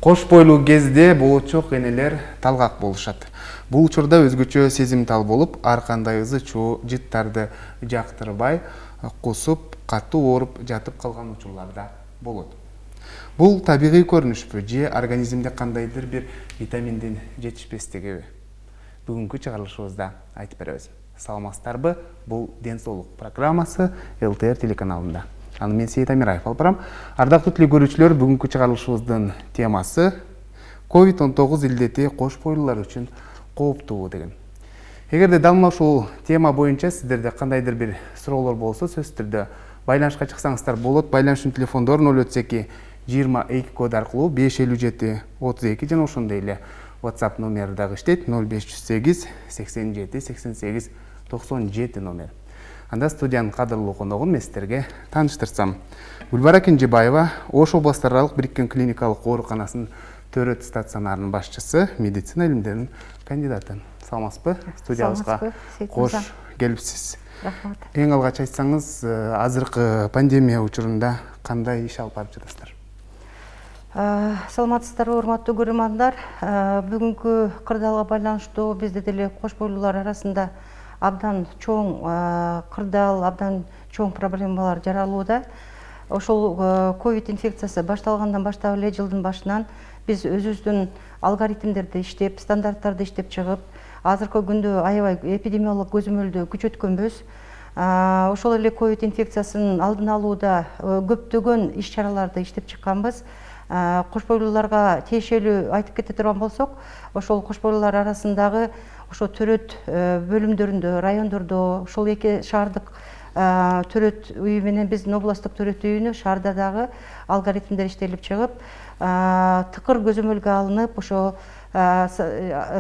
Кош бойлуу кезде болочок энелер талгак болушат. Бул учурда өзгөчө сезимтал болуп, ар кандай ызы чуу жыттарды жактырбай, кусуп, катуу ооруп жатып калган учурларда болот. Бул табигый көрүнүшпү же организмде кандайдыр бир витаминдин жетишпестигиби? Бүгүнкү чыгарылышыбызда айтып беребиз. Саламатсыздарбы? Бул Ден соолук программасы ЛТР телеканалында. Аны мен Сейит Амираев алып барам. Ардактуу көрүүчүлөр, бүгүнкү чыгарылышыбыздын темасы COVID-19 илдети кош бойлуулар үчүн кооптуубу деген. Эгерде дал ушул тема боюнча сиздерде кандайдыр бир суроолор болсо, сөзсүз түрдө байланышка чыксаңыздар болот. Байланыштын телефондору 032 22 код аркылуу 557 32 жана ошондой эле WhatsApp номери дагы иштейт 0508 87 88 97 номер. Анда студиянын кадырлуу коногун мен сиздерге тааныштырсам. Гүлбара Кенжебаева Ош областар аралык бириккен клиникалык ооруканасынын төрөт стационарынын башчысы, медицина илимдеринин кандидаты. Саламатсызбы? Студиябызга кош келипсиз. Рахмат. Эң алгач айтсаңыз, азыркы пандемия учурунда кандай иш алып барып жатасыздар? Саламатсыздарбы, урматтуу көрөрмандар. Бүгүнкү кырдаалга байланыштуу бизде деле кош бойлуулар арасында абдан чоң кырдаал, абдан чоң проблемалар жаралууда. Ошол ковид инфекциясы башталгандан баштап эле жылдын башынан биз өзүбүздүн алгоритмдерди иштеп, стандарттарды иштеп чыгып, азыркы күндө аябай эпидемиологдук көзөмөлдү күчөткөнбүз. Ошол эле ковид инфекциясынын алдын алууда көптөгөн иш чараларды иштеп чыкканбыз. Кош бойлууларга тиешелүү айтып кете турган болсок, ошол кош бойлуулар арасындагы ошо төрөт бөлүмдөрүндө, райондордо, ошол эки шаардык төрөт үйү менен биздин областтык төрөт үйүнө шаарда дагы алгоритмдер иштелип чыгып, тыкыр көзөмөлгө алынып, ошо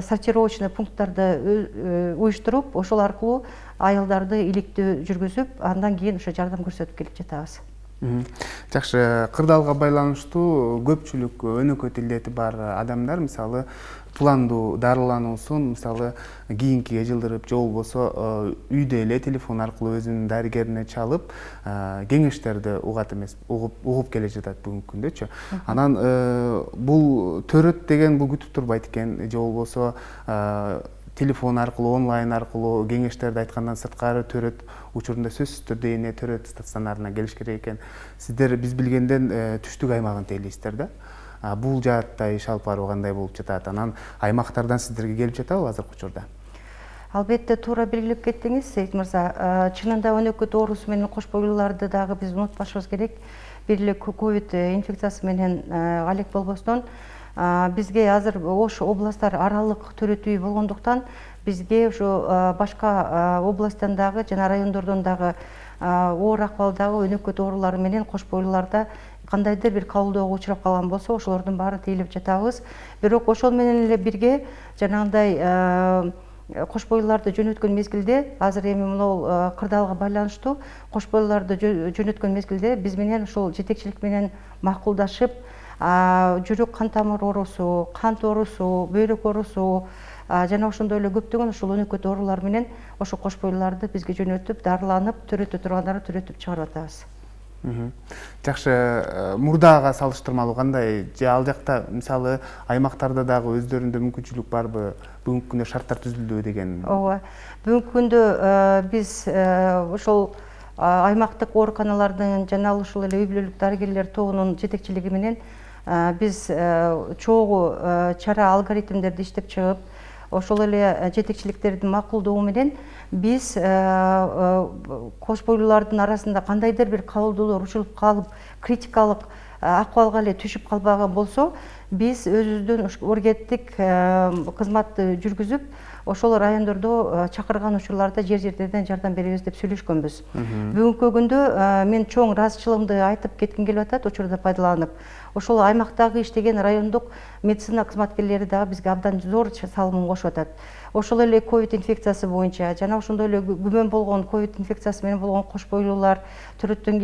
сортировочный пункттарды уюштуруп, ошол аркылуу аялдарды иликтөө жүргүзүп, андан кийин ошо жардам көрсөтүп келип жатабыз. Жакшы, кырдаалга байланыштуу көпчүлүк өнөкөт илдети бар адамдар, мисалы, пландуу дарылануусун, мисалы, кийинкиге жылдырып, же болбосо үйдө эле телефон аркылуу өзүнүн дарыгерине чалып, кеңештерди угат эмес, угуп келе жатат бүгүнкү күндөчү. Анан бул төрөт деген бул күтүп турбайт экен, же болбосо телефон аркылуу, онлайн аркылуу кеңештерди айткандан сырткары төрөт учурунда сөзсүз түрдө эне төрөт стационарына келиш керек экен. Сиздер биз билгенден түштүк аймагын тейлейсиздер да. Бул жаатта иш алып баруу кандай болуп жатат? Анан аймактардан сиздерге келип жатабы азыркы учурда? Албетте, туура белгилеп кеттиңиз, Сейит мырза. Чынында өнөкөт оорусу менен кош бойлууларды дагы биз унутпашыбыз керек. Бир эле ковид инфекциясы менен алек болбостон, бизге азыр Ош областтар аралык төрөт үй болгондуктан бизге ошо башка областтан дагы жана райондордон дагы оор акыбалдагы өнөкөт оорулары менен кош бойлууларда кандайдыр бир кабылдоого учурап калган болсо, ошолордун баарын тейлеп жатабыз. Бирок ошол менен эле бирге жанагындай кош бойлууларды жөнөткөн мезгилде, азыр эми могул кырдаалга байланыштуу кош бойлууларды жөнөткөн мезгилде биз менен ошол жетекчилик менен макулдашып, жүрөк кан тамыр оорусу, кант оорусу, бөйрөк оорусу жана ошондой эле көптөгөн ошол өнөкөт оорулар менен ошо кош бойлууларды бизге жөнөтүп, дарыланып, төрөтө тургандарды төрөтүп чыгарып атабыз. Жакшы, мурдага салыштырмалуу кандай? Же ал жакта мисалы аймактарда дагы өздөрүндө мүмкүнчүлүк барбы? Бүгүнкү күндө шарттар түзүлдүбү деген? Ооба. Бүгүнкү күндө биз ошол аймактык ооруканалардын жана ушул эле үй бүлөлүк дарыгерлер тобунун жетекчилиги менен биз чогуу чара алгоритмдерди иштеп чыгып, ошол эле жетекчиликтердин макулдугу менен биз кош бойлуулардын арасында кандайдыр бир кабылдоолор учуруп калып, критикалык акыбалга эле түшүп калбаган болсо, биз өзүбүздүн ургенттик кызматты жүргүзүп, ошол райондордо чакырган учурларда жер-жерден жардам беребиз деп сүйлөшкөнбүз. Бүгүнкү күндө мен чоң ыраазычылыгымды айтып кетким келип атат, учурда пайдаланып. Ошол аймактагы иштеген райондук медицина кызматкерлери дагы бизге абдан зор салымын кошуп атат. Ошол эле ковид инфекциясы боюнча жана ошондой эле күмөн болгон ковид инфекциясы менен болгон кош бойлуулар, төрөттөн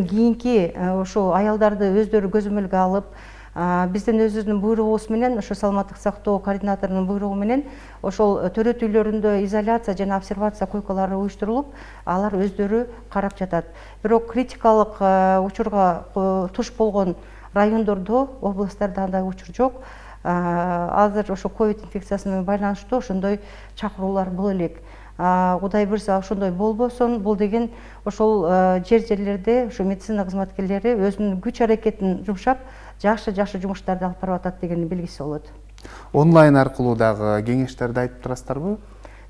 кийинки ошо аялдарды өздөрү көзөмөлгө алып, Биздин өзүбүздүн буйругубуз менен, ошо саламаттык сактоо координаторунун буйругу менен ошол төрөт үйлөрүндө изоляция жана обсервация койкалары уюштурулуп, алар өздөрү карап жатат. Бирок критикалык учурга туш болгон райондордо, областтарда андай учур жок. Азыр ошо ковид инфекциясы менен байланыштуу ошондой чакыруулар боло элек. Кудай буйрса ошондой болбосун. Бул деген ошол жерлерде ошо медицина кызматкерлери өзүнүн күч аракетин жумшап, жакшы жумуштарды алып барып атат дегендин белгиси болот. Онлайн аркылуу дагы кеңештерди айтып турасыздарбы?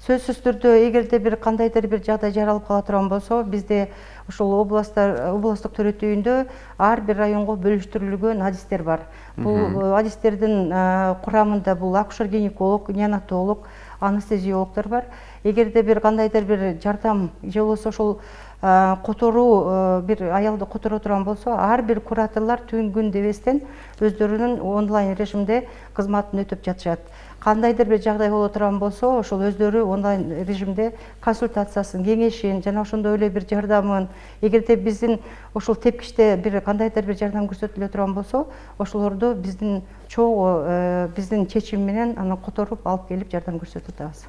Сөзсүз түрдө, эгерде бир кандайдыр бир жагдай жаралып кала турган болсо, бизде ошол областтык төрөт үйүндө ар бир районго бөлүштүрүлгөн адистер бар. Бул адистердин курамында бул акушер-гинеколог, неонатолог, анестезиологдор бар. Эгерде бир кандайдыр бир жардам же болбосо ошол которуу бир аялды которо турган болсо, ар бир кураторлор түн күн дебестен өздөрүнүн онлайн режимде кызматын өтөп жатышат. Кандайдыр бир жагдай боло турган болсо, ошол өздөрү онлайн режимде консультациясын, кеңешин жана ошондой эле бир жардамын, эгерде биздин ошол тепкичте бир кандайдыр бир жардам көрсөтүлө турган болсо, ошолорду биздин чогуу биздин чечим менен анан которуп алып келип жардам көрсөтүп атабыз.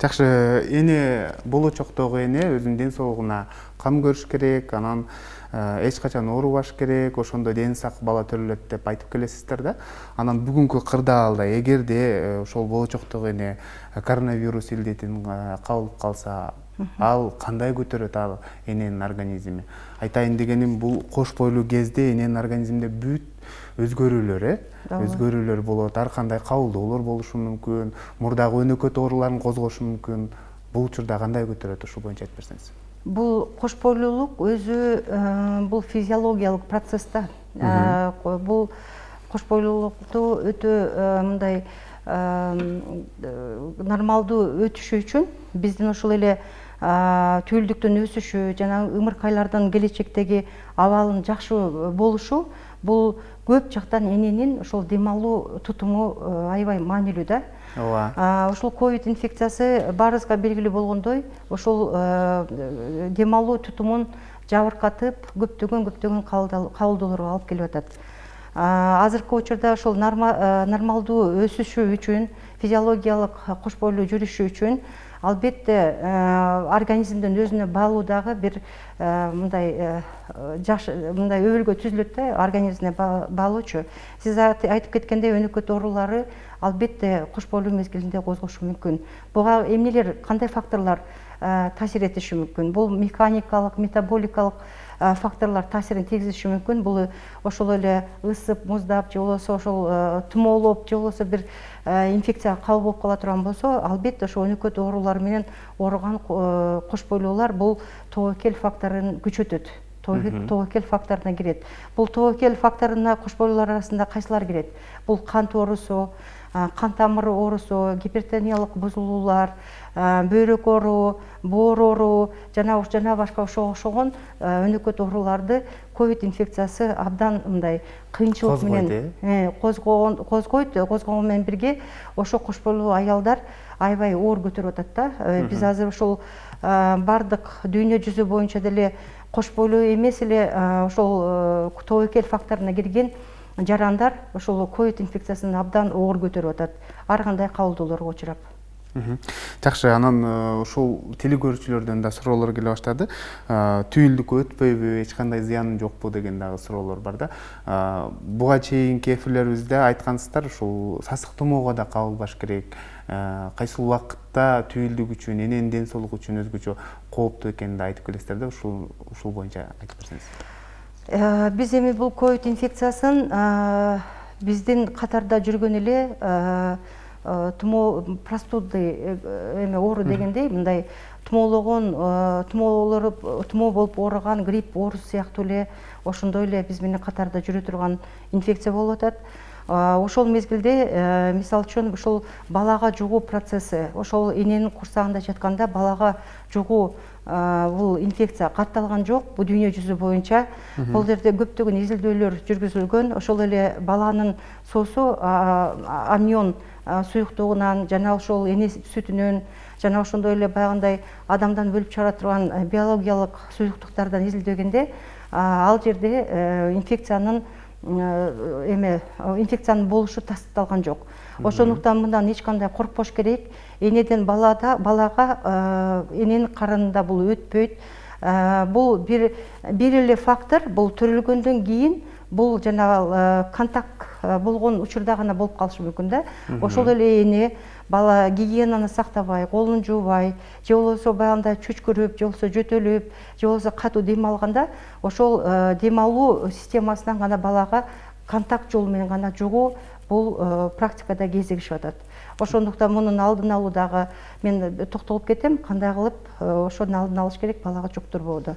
Жакшы, эне болочоктогу эне өзүнүн ден соолугуна кам көрүш керек, анан эч качан оорубаш керек, ошондо дени сак бала төрөлөт деп айтып келесиздер да. Анан бүгүнкү кырдаалда эгерде ошол болочоктогу эне коронавирус илдетин кабылып калса, ал кандай көтөрөт ал эненин организми? Айтайын дегеним, бул кош бойлуу кезде эненин организминде бүт өзгөрүүлөр, өзгөрүүлөр болот. Ар кандай кабылдоолор болушу мүмкүн, мурдагы өнөкөт ооруларын козгошу мүмкүн. Бул учурда кандай көтөрөт, ушул боюнча айтып берсеңиз. Бул кош бойлуулук өзү бул физиологиялык процесс да. Бул кош бойлуулукту өтө мындай нормалдуу өтүшү үчүн биздин ошол эле түйүлдүктүн өсүшү жана ымыркайлардын келечектеги абалынын жакшы болушу, бул көп жактан эненин ошол дем алуу тутуму аябай маанилүү да. Ошол ковид инфекциясы баарыбызга белгилүү болгондой, ошол дем алуу тутумун жабыркатып, көптөгөн кабылдоолорго алып келип атат. Азыркы учурда ошол нормалдуу өсүшү үчүн, физиологиялык кош бойлуу жүрүшү үчүн албетте организмдин өзүнө баалуу дагы бир мындай жакшы мындай өбөлгө түзүлөт да, организмине баалоочу. Сиз айтып кеткендей, өнөкөт оорулары албетте кош бойлуу мезгилинде козгошу мүмкүн. Буга эмнелер, кандай факторлор таасир этиши мүмкүн? Бул механикалык, метаболикалык факторлор таасирин тийгизиши мүмкүн. Бул ошол эле ысып, муздап, же болбосо ошол тумоолоп, же болбосо бир инфекцияга кабыл болуп кала турган болсо, албетте ошо өнөкөт оорулар менен ооруган кош бойлуулар бул тобокел факторун күчөтөт. Тобокел факторуна кирет. Бул тобокел факторуна кош бойлуулар арасында кайсылар кирет? Бул кант оорусу, кан тамыры оорусу, гипертониялык бузулуулар, бөйрөк оору, боор оору жана башка ошого окшогон өнөкөт ооруларды ковид инфекциясы абдан мындай кыйынчылык менен козгойт менен бирге ошо кош бойлуу аялдар аябай оор көтөрүп атат да. Биз азыр ошол бардык дүйнө жүзү боюнча деле кош бойлуу эмес эле ошол тобокел факторуна кирген жарандар ошол ковид инфекциясын абдан оор көтөрүп атат. Ар кандай кабылдоолорго учурап. Жакшы, анан ушул телекөрүүчүлөрдөн да суроолор келе баштады. Түйүлдүк өтпөйбү, эч кандай зыяны жокпу деген дагы суроолор бар да. Буга чейинки эфирлерибизде айткансыздар, ушул сасык тумоого да кабылбаш керек. Кайсыл убакытта түйүлдүк үчүн, эненин ден соолугу үчүн өзгөчө кооптуу экенин да айтып келесиздер да. Ушул боюнча айтып берсеңиз. Биз эми бул ковид инфекциясын биздин катарда жүргөн эле простудный оору дегендей, мындай тумоо болуп ооруган грипп оорусу сыяктуу эле ошондой эле биз менен катарда жүрө турган инфекция болуп атат. Ошол мезгилде мисалы үчүн ушул балага жугуу процесси, ошол эненин курсагында жатканда балага жугуу бул инфекция катталган жок бул дүйнө жүзү боюнча. Бул жерде көптөгөн изилдөөлөр жүргүзүлгөн. Ошол эле баланын соосу амнион суюктугунан жана ошол эне сүтүнөн жана ошондой эле баягындай адамдан бөлүп чыгара турган биологиялык суюктуктардан изилдегенде ал жерде инфекциянын эме инфекциянын болушу тастыкталган жок. Ошондуктан мындан эч кандай коркпош керек. Энеден балага эненин карынында бул өтпөйт. Бул бир эле фактор, бул төрөлгөндөн кийин бул жанагы контакт болгон учурда гана болуп калышы мүмкүн да. Ошол эле эне бала гигиенаны сактабай, колун жуубай, же болбосо баягындай чөчкүрүп, же болбосо жөтөлүп, же болбосо катуу дем алганда, ошол дем алуу системасынан гана балага контакт жолу менен гана жугуу бул практикада кезигишип атат. Ошондуктан мунун алдын алуудагы мен токтолуп кетем, кандай кылып ошонун алдын алыш керек балага жуктурбоодо.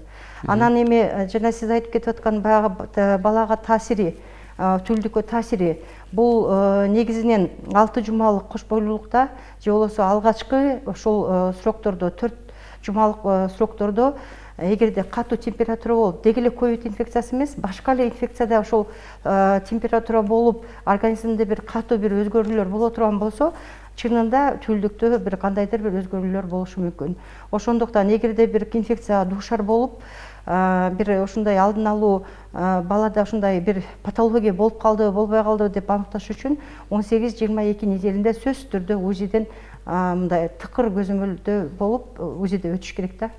Анан эми жана сиз айтып кетип аткан баягы балага таасири, түүлдүккө таасири, бул негизинен 6 жумалык кош бойлуулукта же болбосо алгачкы ошол сроктордо 4 жумалык сроктордо эгерде катуу температура болуп, деги эле ковид инфекциясы эмес, башка эле инфекцияда ошол температура болуп, организмде бир катуу бир өзгөрүүлөр боло турган болсо, чынында түүлдүктө бир кандайдыр бир өзгөрүүлөр болушу мүмкүн. Ошондуктан эгерде бир инфекцияга дуушар болуп, бир ушундай алдын алуу балада ушундай бир патология болуп калды, болбой калды деп аныкташ үчүн 18-22 неделинде сөзсүз түрдө УЗИден мындай тыкыр көзөмөлдө болуп УЗИде өтүш керек да.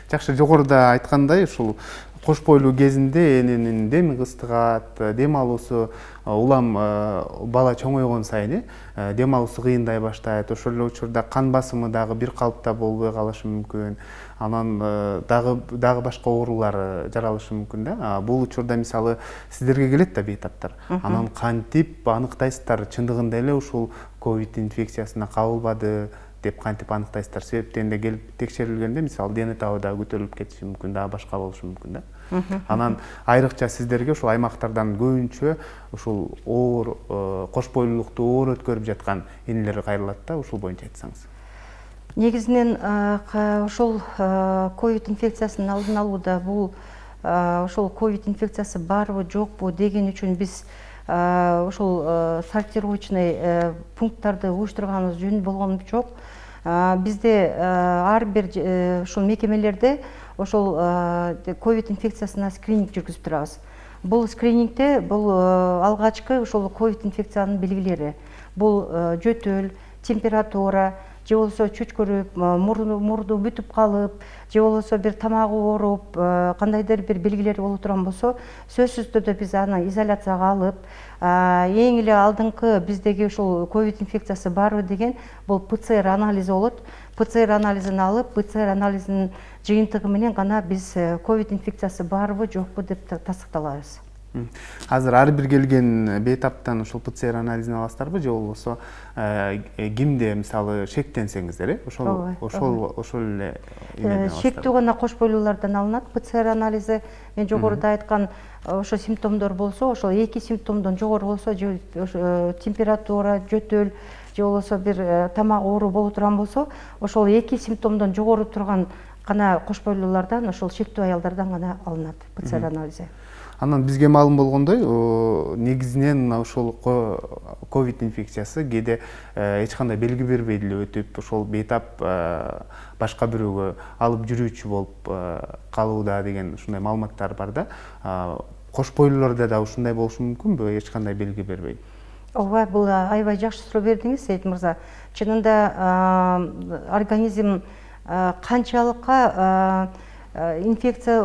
Жакшы, жогоруда айткандай, ушул кош бойлуу кезинде эненин деми кыстыгат, дем алуусу улам бала чоңойгон сайын дем алуусу кыйындай баштайт. Ошол эле учурда кан басымы дагы бир калыпта болбой калышы мүмкүн. Анан дагы башка оорулар жаралышы мүмкүн да. Бул учурда мисалы сиздерге келет да бейтаптар. Анан кантип аныктайсыздар, чындыгында эле ушул ковид инфекциясына кабылбады деп кантип аныктайсыздар? Себептен да келип текшерилгенде мисалы дене табы да көтөрүлүп кетиши мүмкүн, дагы башка болушу мүмкүн да. Анан айрыкча сиздерге ушул аймактардан көбүнчө ушул оор кош бойлуулукту оор өткөрүп жаткан энелер кайрылат да, ушул боюнча айтсаңыз. Негизинен ошол ковид инфекциясынын алдын алууда бул ошол ковид инфекциясы барбы жокпу деген үчүн биз ошол сортировочный пункттарды уюштурганыбыз жөн болгон жок. Бизде ар бир ушул мекемелерде ошол ковид инфекциясына скрининг жүргүзүп турабыз. Бул скринингде бул алгачкы ошол ковид инфекциянын белгилери. Бул жөтөл, температура, же болбосо чөчкүрүп, мурду бүтүп калып, же болбосо бир тамагы ооруп, кандайдыр бир белгилери боло турган болсо, сөзсүз түрдө биз аны изоляцияга алып, эң эле алдыңкы биздеги ушул ковид инфекциясы барбы деген бул ПЦР анализи болот. ПЦР анализин алып, ПЦР анализинин жыйынтыгы менен гана биз ковид инфекциясы барбы жокпу деп тастыкталабыз. Азыр ар бир келген бейтаптан ушул ПЦР анализин аласыздарбы, же болбосо кимде мисалы шектенсеңиздер, ошол эле шектүү гана кош бойлуулардан алынат ПЦР анализи. Мен жогоруда айткан ошо симптомдор болсо, ошол эки симптомдон жогору болсо, же температура, жөтөл, же болбосо бир тамак оору боло турган болсо, ошол эки симптомдон жогору турган гана кош бойлуулардан, ошол шектүү аялдардан гана алынат ПЦР анализи. Анан бизге маалым болгондой, негизинен ошол ковид инфекциясы кээде эч кандай белги бербей эле өтүп, ошол бейтап башка бирөөгө алып жүрүүчү болуп калууда деген ушундай маалыматтар бар да. Кош бойлууларда да ушундай болушу мүмкүнбү, эч кандай белги бербей? Ооба, бул аябай жакшы суроо бердиңиз, Сейит мырза. Чынында организм канчалыкка инфекция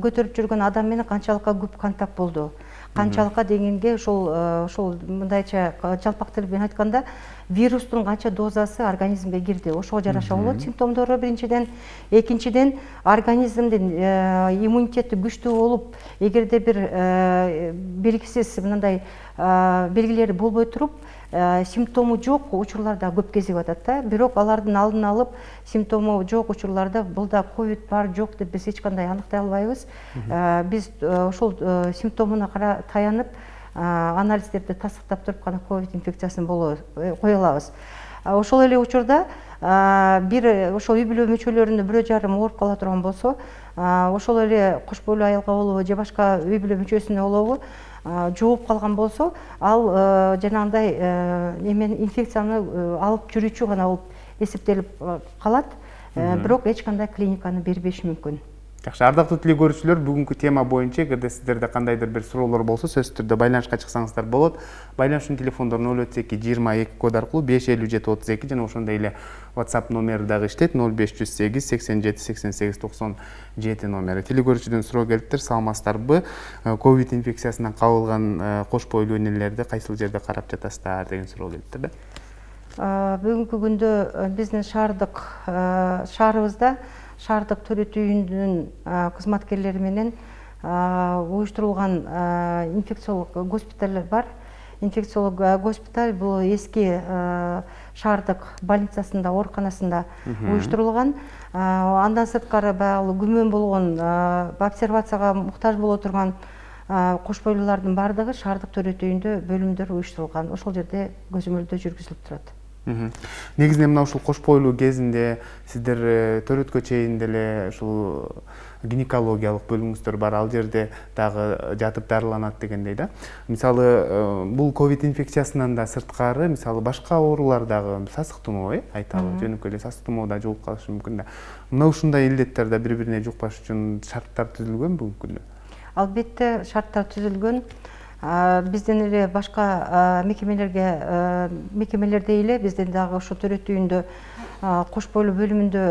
көтөрүп жүргөн адам менен канчалыкка көп контакт болду. Канчалыкка дегенге ошол мындайча жалпак тил менен айтканда вирустун канча дозасы организмге кирди. Ошого жараша болот симптомдору биринчиден. Экинчиден организмдин иммунитети күчтүү болуп, эгерде бир белгисиз мындай белгилери болбой туруп, симптому жок учурларда көп кезигип атат да. Бирок алардын алдын алып, симптому жок учурларда бул да ковид бар жок деп биз эч кандай аныктай албайбыз. Биз ошол симптомуна таянып, анализдерди тастыктап туруп гана ковид инфекциясын кое алабыз. Ошол эле учурда бир ошол үй бүлө мүчөлөрүнүн бирөө жарым ооруп кала турган болсо, ошол эле кош бойлуу аялга болобу же башка үй бүлө мүчөсүнө болобу жугуп калган болсо, ал жанагындай инфекцияны алып жүрүүчү гана болуп эсептелип калат, бирок эч кандай клиниканы бербеши мүмкүн. Жакшы, ардактуу телекөрүүчүлөр, бүгүнкү тема боюнча эгерде сиздерде кандайдыр бир суроолор болсо, сөзсүз түрдө байланышка чыксаңыздар болот. Байланыштын телефондору 032 код аркылуу 55732 жана ошондой эле WhatsApp номери дагы иштейт 0508 87 88 97 номери. Телекөрүүчүдөн суроо келиптир, саламатсыздарбы? Ковид инфекциясынан кабылган кош бойлуу энелерди кайсыл жерде карап жатасыздар деген суроо келиптир да. Бүгүнкү күндө биздин шаарыбызда шаардык төрөтүү үйүнүнүн кызматкерлери менен уюштурулган инфекциолог госпиталь бар. Инфекциолог госпиталь бул эски шаардык больницасында, ооруканасында уюштурулган. Андан сырткары баягы күмөн болгон, обсервацияга муктаж боло турган кош бойлуулардын баардыгы шаардык төрөтүү үйүндө бөлүмдөр уюштурулган. Ошол жерде көзөмөлдөө жүргүзүлүп турат. Негизинен мына ушул кош бойлуу кезинде сиздер төрөткө чейин деле ушул гинекологиялык бөлүмүңүздөр бар, ал жерде дагы жатып дарыланат дегендей да. Мисалы, бул ковид инфекциясынан да сырткары, мисалы башка оорулар дагы, сасык тумоо, айталы, жөнөкөй эле сасык тумоо да жугуп калышы мүмкүн да. Мына ушундай илдеттер да бири-бирине жукпаш үчүн шарттар түзүлгөн бүгүнкү күндө. Албетте шарттар түзүлгөн. Бизден эле башка мекемелерде эле бизден дагы ошо төрөтүү үйүндө кош бойлуу бөлүмүндө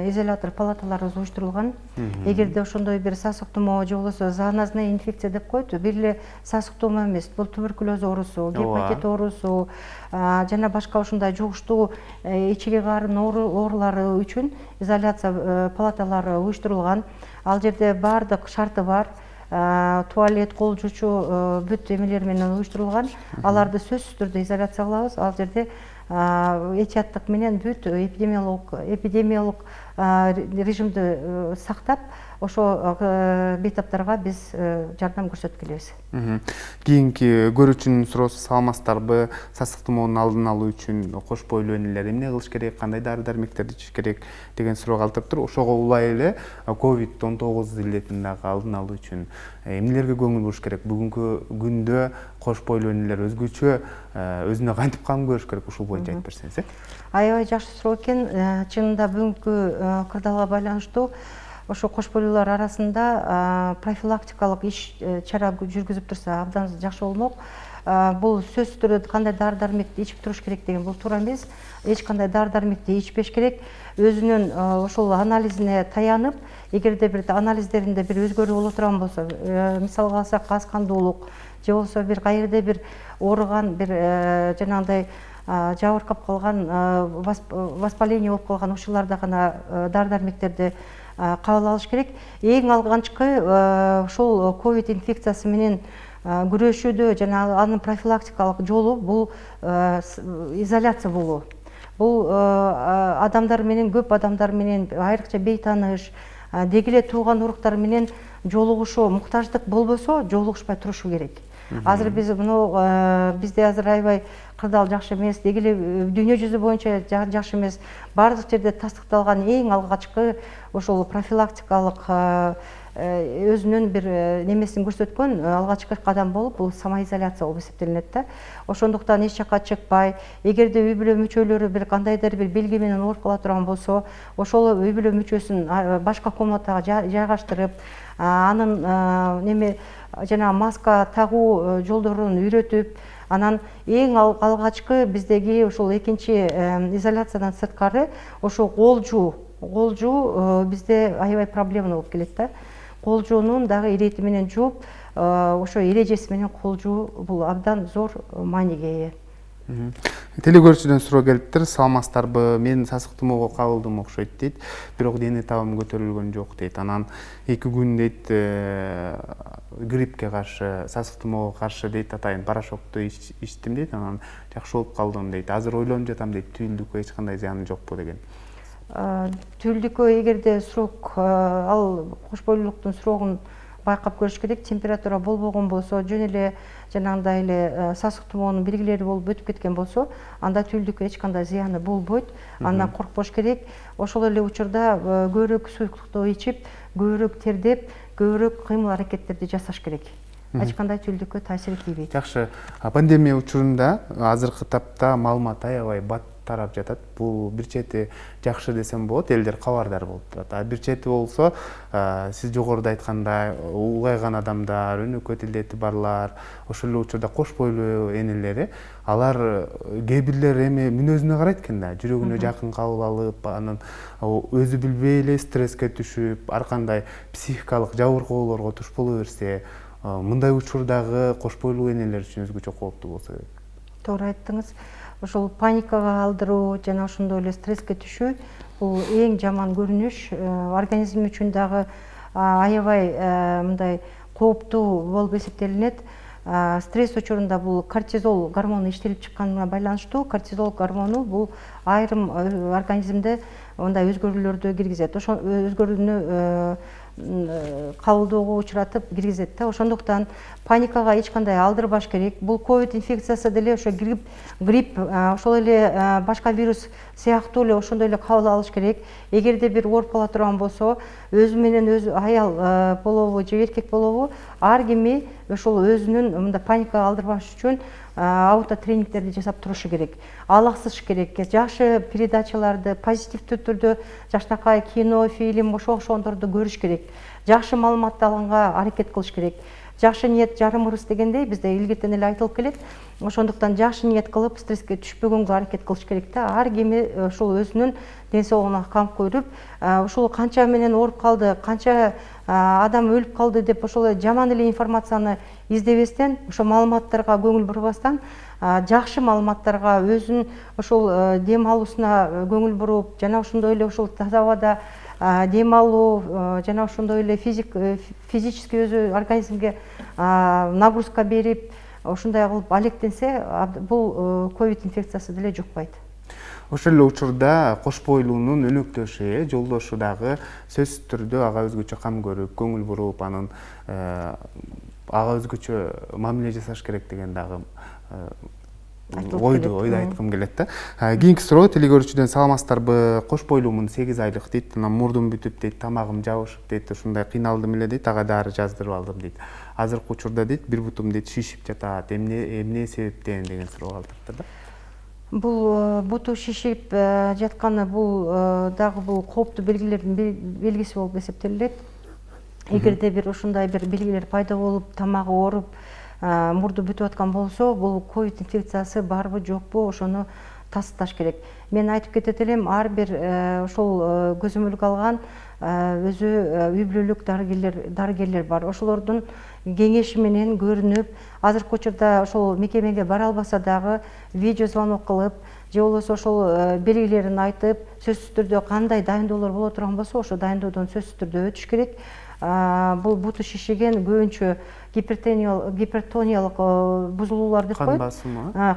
изолятор палаталарыбыз уюштурулган. Эгерде ошондой бир сасык тумоо же болбосо зоонозный инфекция деп коет, бир эле сасык тумоо эмес, бул туберкулез оорусу, гепатит оорусу жана башка ушундай жугуштуу ичиги карын оорулары үчүн изоляция палаталары уюштурулган. Ал жерде баардык шарты бар. Туалет, кол жуучу бүт эмелер менен уюштурулган. Аларды сөзсүз түрдө изоляция кылабыз. Ал жерде этияттык менен бүт эпидемиялык режимди сактап, ошо бейтаптарга биз жардам көрсөтүп келебиз. Кийинки көрүүчүнүн суроосу, саламатсыздарбы? Сасык тумоонун алдын алуу үчүн кош бойлуу энелер эмне кылыш керек, кандай дары-дармектерди ичиш керек деген суроо калтырыптыр. Ошого улай эле COVID-19 илдетин дагы алдын алуу үчүн эмнелерге көңүл буруш керек? Бүгүнкү күндө кош бойлуу энелер өзгөчө өзүнө кантип кам көрүш керек? Ушул боюнча айтып берсеңиз. Аябай жакшы суроо экен. Чынында бүгүнкү кырдаалга байланыштуу ошо кош бойлуулар арасында профилактикалык иш-чара жүргүзүп турса абдан жакшы болмок. Бул сөзсүз түрдө кандай дары-дармекти ичип туруш керек деген бул туура эмес. Эч кандай дары-дармекти ичпеш керек. Өзүнүн ошол анализине таянып, эгерде бир анализдеринде бир өзгөрүү боло турган болсо, мисалга алсак аз кандуулук же болбосо бир кайерде бир ооруган, бир жанагындай жабыркап калган, воспаление болуп калган ушуларда гана дары-дармектерди кабыл алыш керек. Эң алгачкы ушул ковид инфекциясы менен күрөшүүдө жана анын профилактикалык жолу бул изоляция болуу. Бул адамдар менен, көп адамдар менен, айрыкча бейтааныш, деги эле тууган уруктар менен жолугушуу, муктаждык болбосо жолугушпай турушу керек. Азыр бизде азыр аябай кырдаал жакшы эмес, деги эле дүйнө жүзү боюнча жакшы эмес. Бардык жерде тастыкталган эң алгачкы ошол профилактикалык өзүнүн бир немесин көрсөткөн алгачкы кадам болуп, бул самоизоляция болуп эсептелинет да. Ошондуктан эч жакка чыкпай, эгерде үй бүлө мүчөлөрү бир кандайдыр бир белги менен ооруп кала турган болсо, ошол үй бүлө мүчөсүн башка комнатага жайгаштырып, анын жана маска тагуу жолдорун үйрөтүп, анан эң алгачкы биздеги ошол экинчи изоляциядан сырткары ошо кол жуу бизде аябай проблема болуп келет да. Кол жуунун дагы ирети менен жууп, ошо эрежеси менен кол жуу бул абдан зор мааниге ээ. Телекөрүүчүдөн суроо келиптир. Саламатсыздарбы? Мен сасык тумоого кабылдым окшойт дейт. Бирок дене табым көтөрүлгөн жок дейт. Анан 2 күн дейт гриппке каршы, сасык тумоого каршы дейт, атайын порошокту ичтим дейт. Анан жакшы болуп калдым дейт. Азыр ойлонуп жатам дейт, түйүлдүккө эч кандай зыяны жокпу деген. Түйүлдүккө эгерде сурок, ал кош бойлуулуктун сурогун байкап көрүш керек. Температура болбогон болсо, жөн эле жанагындай эле сасык тумоонун белгилери болуп өтүп кеткен болсо, анда түйүлдүккө эч кандай зыяны болбойт. Андан коркпош керек. Ошол эле учурда көбүрөөк суюктукту ичип, көбүрөөк тердеп, көбүрөөк кыймыл аракеттерди жасаш керек. Эч кандай түйүлдүккө таасир этпейт. Жакшы. Пандемия учурунда азыркы тапта маалымат аябай бат тарап жатат. Бул бир чети жакшы десем болот, элдер кабардар болуп турат. А бир чети болсо, сиз жогоруда айткандай, улгайган адамдар, өнөкөт илдети барлар, ошол эле учурда кош бойлуу энелери, алар кээ бирлер эми мүнөзүнө карайт экен да, жүрөгүнө жакын кабыл алып, анан өзү билбей эле стресске түшүп, ар кандай психикалык жабыркоолорго туш боло берсе, мындай учурдагы кош бойлуу энелер үчүн өзгөчө кооптуу болсо керек. Туура айттыңыз. Ошол паникага алдыруу жана ошондой эле стресске түшүү бул эң жаман көрүнүш. Организм үчүн дагы аябай мындай кооптуу болуп эсептелинет. Стресс учурунда бул кортизол гормону иштелип чыкканына байланыштуу. Кортизол гормону бул айрым организмде мындай өзгөрүүлөрдү киргизет. Ошо өзгөрүүнү кабылдоого учуратып киргизет да. Ошондуктан паникага эч кандай алдырбаш керек. Бул ковид инфекциясы деле ошо грипп ошол эле башка вирус сыяктуу эле ошондой эле кабыл алыш керек. Эгерде бир ооруп кала турган болсо, өзү менен өзү аял болобу же эркек болобу, ар кими ошол өзүнүн мындай паникага алдырбаш үчүн аутотренингтерди жасап турушу керек. Алаксыш керек. Жакшы передачаларды позитивдүү түрдө жакшынакай кино, фильм, ошо окшогондорду көрүш керек. Жакшы маалыматты алганга аракет кылыш керек. Жакшы ниет жарым ырыс дегендей бизде илгертен эле айтылып келет. Ошондуктан жакшы ниет кылып стресске түшпөгөнгө аракет кылыш керек да. Ар кими ошол өзүнүн ден соолугуна камп коюп, ушул канча менен ооруп калды, канча адам өлүп калды деп ошол жаман эле информацияны издебестен, ошо маалыматтарга көңүл бурбастан, жакшы маалыматтарга өзүнүн ошол дем алуусуна көңүл буруп, жана ошондой эле ошол таза абада дем алуу, жана ошондой эле физически өзү организмге нагрузка берип, ошондой кылып алектенсе, бул ковид инфекциясы деле жукпайт. Ошол эле учурда кош бойлуунун өнөктөшү, жолдошу дагы сөзсүз түрдө ага өзгөчө кам көрүп, көңүл буруп, анын ага өзгөчө мамиле жасаш керек деген дагы ойду айткым келет да. Кийинки суроо телегөрүүчүдөн саламатсыздарбы? Кош бойлуумун 8 айлык дейт. Анан мурдум бүтүп дейт, тамагым жабышып дейт, ушундай кыйналдым эле дейт, ага дары жаздырып алдым дейт. Азыркы учурда дейт, бир бутум дейт шишип жатат. Эмне себептен деген суроо калтырыптыр да. Бул буту шишип жатканы бул дагы бул кооптуу белгилердин белгиси болуп эсептелет. Эгерде бир ушундай бир белгилер пайда болуп, тамагы ооруп, мурду бүтүп аткан болсо, бул ковид инфекциясы барбы жокпу, ошону тасташ керек. Мен айтып кетет элем, ар бир ошол көзөмөлгө алган өзү үй бүлөлүк дарыгерлер бар. Ошолордун кеңеши менен көрүнүп, азыркы учурда ошол мекемеге бара албаса дагы видео звонок кылып, же болбосо ошол белгилерин айтып, сөзсүз түрдө кандай дайындоолор боло турган болсо, ошо дайындоодон сөзсүз түрдө өтүш керек. Бул буту шишиген көбүнчө гипертониялык бузулуулар деп коет.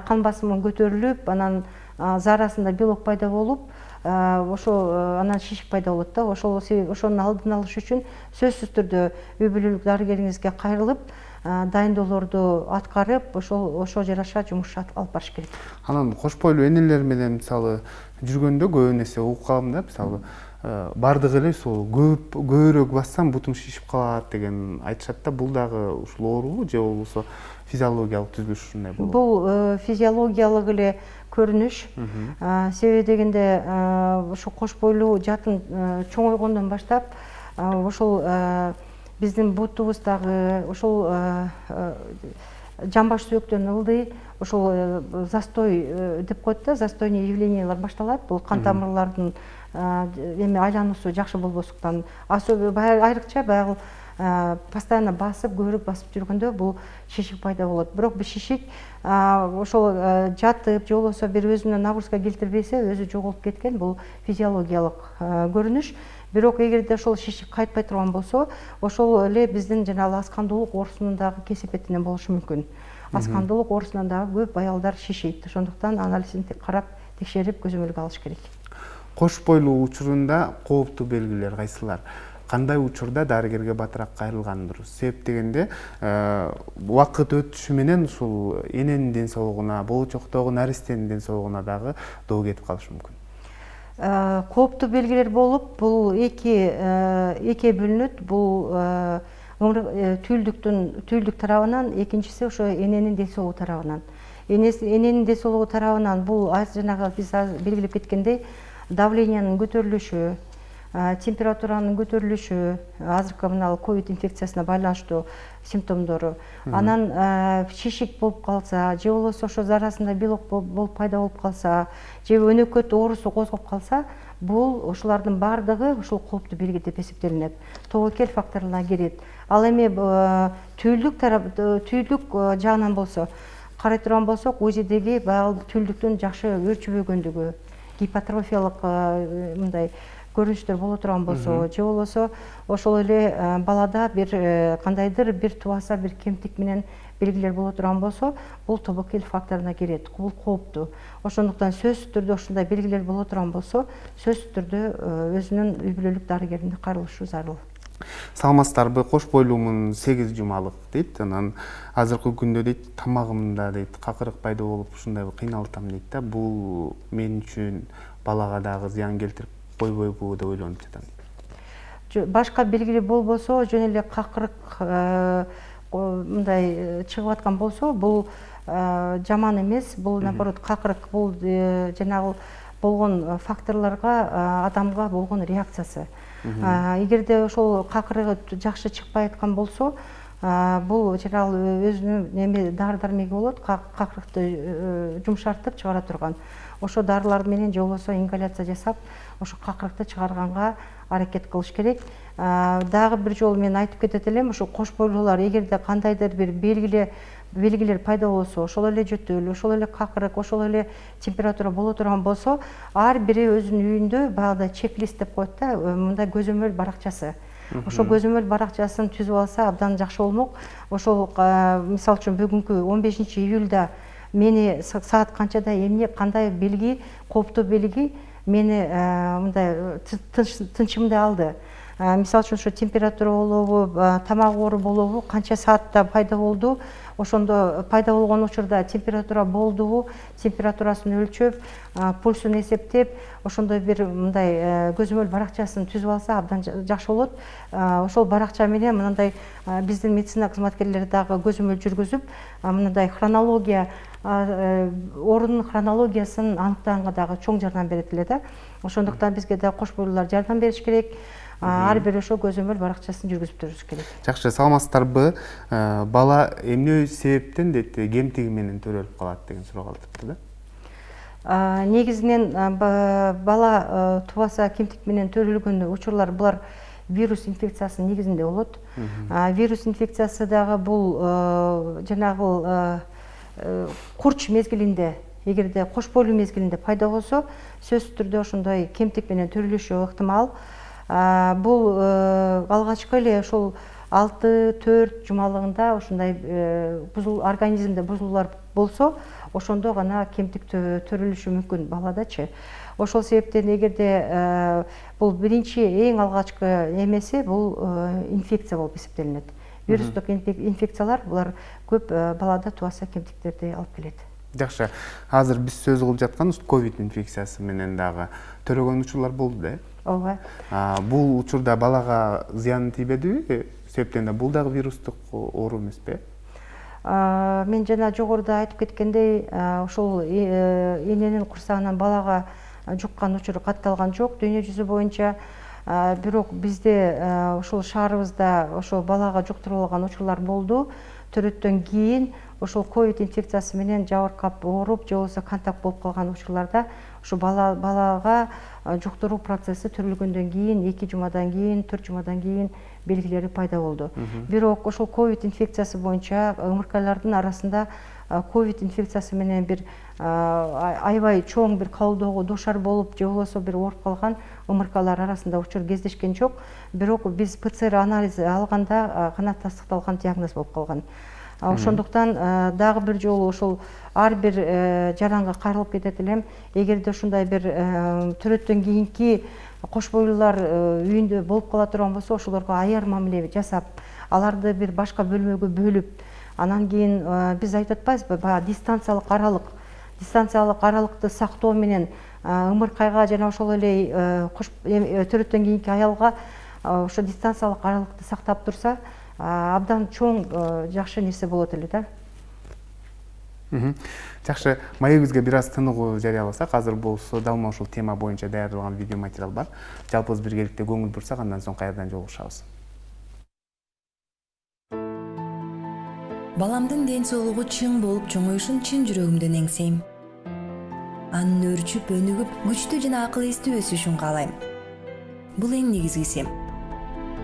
Кан басымы көтөрүлүп, анан заарасында белок пайда болуп, ошо анан шишик пайда болот да. Ошонун алдын алыш үчүн сөзсүз түрдө үй бүлөлүк дарыгериңизге кайрылып, дайындоолорду аткарып, ошо жараша жумуш алып барыш керек. Анан кош бойлуу энелер менен мисалы жүргөндө көп нерсе угуп калам да, мисалы бардыгы эле ушул көбүрөөк бассам бутум шишип калат деген айтышат да. Бул дагы ушул оорубу же болбосо физиологиялык түзүлүш ушундай болобу? Бул физиологиялык эле көрүнүш. Себеби дегенде ошо кош бойлуу жатын чоңойгондон баштап ошол биздин бутубуздагы ошол жамбаш сөөктөн ылдый, ошол застой деп коет да, застойный явлениялар башталат. Бул кан тамырлардын эми айлануусу жакшы болбосуктан, айрыкча баягы постоянно басып, көбүрөөк басып жүргөндө бул шишик пайда болот. Бирок бул шишик ошол жатып, же болбосо бир өзүнө нагрузка келтирбесе, өзү жоголуп кеткен, бул физиологиялык көрүнүш. Бирок эгерде ошол шишик кайтпай турган болсо, ошол эле биздин жанагы аскандуулук оорусунун дагы кесепетинен болушу мүмкүн. Аскандуулук оорусунан дагы көп аялдар шишийт. Ошондуктан анализин карап, текшерип көзөмөлгө алыш керек. Кош бойлуу учурунда кооптуу белгилер кайсылар? Кандай учурда дарыгерге батыраак кайрылган дурус? Себеп дегенде, убакыт өтүшү менен ушул эненин ден соолугуна, болочоктогу наристенин ден соолугуна дагы доо кетип калышы мүмкүн. Кооптуу белгилер болуп, бул эки бөлүнөт. Бул түйүлдүк тарабынан, экинчиси ошо эненин ден соолугу тарабынан. эненин десолугу тарабынан бул жанагы биз белгилеп кеткендей давлениянын көтөрүлүшү, температуранын көтөрүлүшү, азыркы мына ковид инфекциясына байланыштуу симптомдору, анан шишик болуп калса, же болбосо ошо зарасында белок болуп пайда болуп калса, же өнөкөт оорусу козгоп калса, бул ошолордун баардыгы ушул кооптуу белги деп эсептелинет. Тобокел факторуна кирет. Ал эми түйүлдүк жагынан болсо, карай турган болсок, УЗИдеги баягы түйүлдүктүн жакшы өрчүбөгөндүгү, гипотрофиялык мындай көрүнүштөр боло турган болсо, же болбосо ошол эле балада бир кандайдыр бир тубаса бир кемтик менен белгилер боло турган болсо, бул тобокел факторуна кирет. Бул кооптуу. Ошондуктан сөзсүз түрдө ушундай белгилер боло турган болсо, сөзсүз түрдө өзүнүн үй бүлөлүк дарыгерине кайрылышы зарыл. Саламатсыздарбы, кош бойлуумун 8 жумалык дейт. Анан азыркы күндө дейт тамагымда дейт какырык пайда болуп ушундай кыйналтам дейт да. Бул мен үчүн балага дагы зыян келтирип койбойбу деп ойлонуп жатам. Башка белгилер болбосо, жөн эле какырык мындай чыгып аткан болсо, бул жаман эмес. Бул наоборот какырык бул жанагы болгон факторлорго адамга болгон реакциясы. Эгерде ошол какырыгы жакшы чыкпай аткан болсо, бул жанагы өзүнүн неме дары-дармеги болот, какырыкты жумшартып чыгара турган. Ошо дарылар менен же болбосо ингаляция жасап, ошо какырыкты чыгарганга аракет кылыш керек. Дагы бир жолу мен айтып кетет элем, ошо кош бойлуулар эгерде кандайдыр бир белгилер пайда болсо, ошол эле жөтөл, ошол эле какырык, ошол эле температура боло турган болсо, ар бири өзүнүн үйүндө баягыдай чек-лист деп коет да, мындай көзөмөл баракчасы. Ошо көзөмөл баракчасын түзүп алса абдан жакшы болмок. Ошол мисалы үчүн бүгүнкү 15 июлда мени саат канчада эмне кандай белги, кооптуу белги мени мындай тынчымды алды. Мисалы үчүн ошо температура болобу, тамак оору болобу, канча саатта пайда болду, ошондо пайда болгон учурда температура болдубу, температурасын өлчөп, пульсун эсептеп, ошондой бир мындай көзөмөл баракчасын түзүп алса абдан жакшы болот. Ошол баракча менен мындай биздин медицина кызматкерлери дагы көзөмөл жүргүзүп, мындай хронология, оорунун хронологиясын аныктаганга дагы чоң жардам берет эле да. Ошондуктан бизге да кош бойлуулар жардам бериш керек. Ар бир ошо көзөмөл баракчасын жүргүзүп туруш керек. Жакшы, саламатсыздарбы? Бала эмне себептен дейт кемтиги менен төрөлүп калат деген суроо калтырыпты да. Негизинен бала тубаса кемтик менен төрөлгөн учурлар булар вирус инфекциясынын негизинде болот. Вирус инфекциясы дагы бул жанагы курч мезгилинде, эгерде кош бойлуу мезгилинде пайда болсо, сөзсүз түрдө ошондой кемтик менен төрөлүшү ыктымал. Бул алгачкы эле ошол 6-4 жумалыгында ошондой организмде бузулуулар болсо, ошондо гана кемтик төрөлүшү мүмкүн баладачы. Ошол себептен эгерде бул биринчи эң алгачкы эмеси бул инфекция болуп эсептелинет. Вирустук инфекциялар булар көп балада тубаса кемтиктерди алып келет. Жакшы. Азыр биз сөз кылып жаткан ковид инфекциясы менен дагы төрөгөн учурлар болду да. Ооба. Бул учурда балага зыян тийбедиби? Себептен да бул дагы вирустук оору эмеспи? Мен жана жогоруда айтып кеткендей, ошол эненин курсагынан балага жуккан учуру катталган жок дүйнө жүзү боюнча. Бирок бизде ошол шаарыбызда ошол балага жуктурулган учурлар болду. Төрөттөн кийин ошол ковид инфекциясы менен жабыркап ооруп, же болбосо контакт болуп калган учурларда ошо балага жуктуруу процесси төрөлгөндөн кийин 2 жумадан кийин, 4 жумадан кийин белгилери пайда болду. Бирок ошол ковид инфекциясы боюнча ымыркайлардын арасында ковид инфекциясы менен бир аябай чоң бир кабылдоого дуушар болуп, же болбосо бир ооруп калган ымыркайлар арасында учур кездешкен жок. Бирок биз ПЦР анализ алганда гана тастыкталган диагноз болуп калган. Ошондуктан дагы бир жолу ошол ар бир жаранга кайрылып кетет элем. Эгерде ушундай бир төрөттөн кийинки кош бойлуулар үйүндө болуп кала турган болсо, ошолорго аяр мамиле жасап, аларды бир башка бөлмөгө бөлүп, анан кийин биз айтып атпайбызбы, баягы дистанциялык аралыкты сактоо менен ымыркайга жана ошол эле төрөттөн кийинки аялга ошо дистанциялык аралыкты сактап турса, абдан чоң жакшы нерсе болот эле да. Жакшы, маегибизге бир аз тыныгуу жарыяласак, азыр болсо дал ушул тема боюнча даярдалган видео материал бар. Жалпыбыз биргеликте көңүл бурсак, андан соң кайрадан жолугушабыз. Баламдын ден соолугу чың болуп чоңоюшун чын жүрөгүмдөн эңсейм. Анын өрчүп, өнүгүп, күчтүү жана акыл эстүү өсүшүн каалайм. Бул эң негизгиси.